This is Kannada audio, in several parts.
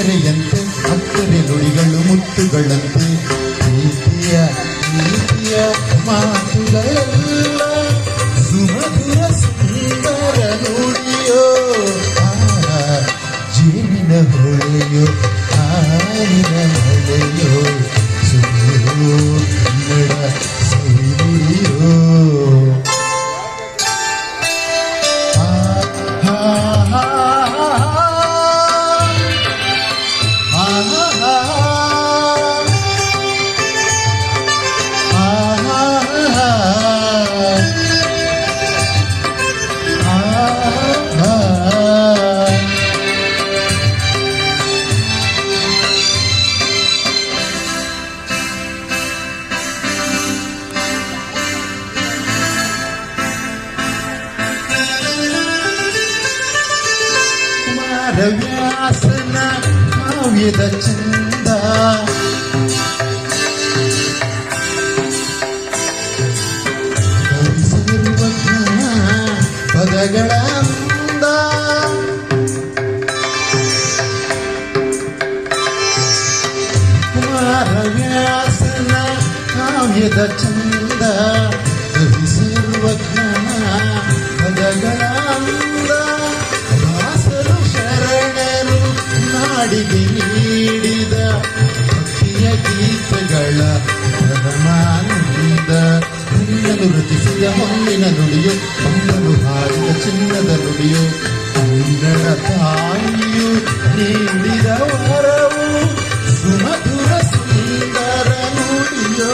ತೆರೆಯಂತೆ ಅಕ್ಕರೆ ನುಡಿಗಳು ಮುತ್ತುಗಳಂತೆ ಪ್ರೀತಿಯ ನೀತಿಯ ಮಾತುಗಳೆಲ್ಲ ಸುಮಧುರ ಸುಂದರ ನುಡಿಯೋ ಜೇನಿನ ಹೊಳೆಯೋ ಹಾಲಿನ ಮಳೆಯೋ ಸುಳಿಯೋ ಕನ್ನಡ ಸವಿ ನುಡಿಯೋ ವ್ಯಾಸನ ಕಾವ್ಯದ ಚಂದ ಕವಿಸಿರುವ ಪದಗಳ ಅಂದ ಕುಮಾರವ್ಯಾಸನ ಕಾವ್ಯದ ಚಂದ ಕವಿಸಿರುವ ಪದಗಳ ಅಂದ ನಾಡಿಗೆ ನೀಡಿದ ಭಕ್ತಿಯ ಗೀತಗಳ ಪರಮಾನಂದ ಹೊನ್ನಲು ರಚಿಸಿದ ಹೊನ್ನಿನ ನುಡಿಯು ಹೊನ್ನಲು ಹಾರಿದ ಚಿನ್ನದ ನುಡಿಯು ಕನ್ನಡ ತಾಯಿಯು ನೀಡಿದ ವರವು ಸುಮಧುರ ಸುಂದರ ನುಡಿಯೋ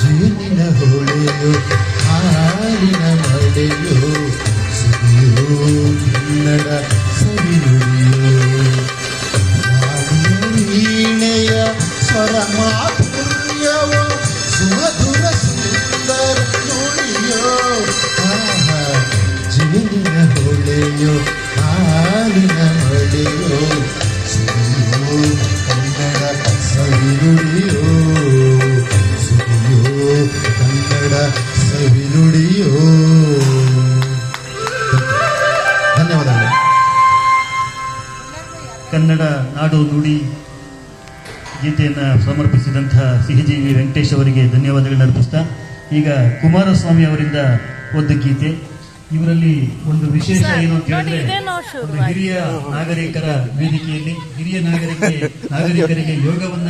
ಜೇನಿನ ಹೊಳೆಯೋ ಹಾಲಿನ ಮಳೆಯೋ ಸುಡಿಯೋ ಕನ್ನಡ ಸವಿ ನುಡಿಯೋ ವೀಣೆಯ ಸ್ವರ ಮಾಧುರ್ಯವೋ ಸುಮಧುರ ಸುಂದರ ನುಡಿಯೋ ಜೇನಿನ ಹೊಳೆಯೋ ಹಾಲಿನ ಮಳೆಯೋ ಸುಡಿಯೋ ಕನ್ನಡ ಸವಿ ನುಡಿಯೋ ಸುಡಿಯೋ ಕನ್ನಡ ಸವಿ ನುಡಿಯೋ. ಧನ್ಯವಾದಗಳು. ಕನ್ನಡ ನಾಡು ನುಡಿ ಗೀತೆಯನ್ನು ಸಮರ್ಪಿಸಿದಂತಹ ಸಿಹಿಜೀವಿ ವೆಂಕಟೇಶ್ ಅವರಿಗೆ ಧನ್ಯವಾದಗಳನ್ನು ಅರ್ಪಿಸ್ತಾ ಈಗ ಕುಮಾರಸ್ವಾಮಿ ಅವರಿಂದ ಒಂದು ಗೀತೆ. ಇವರಲ್ಲಿ ಒಂದು ವಿಶೇಷ ಏನು ಅಂತ ಹೇಳಿದ್ರೆ, ಹಿರಿಯ ನಾಗರಿಕರ ವೇದಿಕೆಯಲ್ಲಿ ಹಿರಿಯ ನಾಗರಿಕರಿಗೆ ಯೋಗವನ್ನ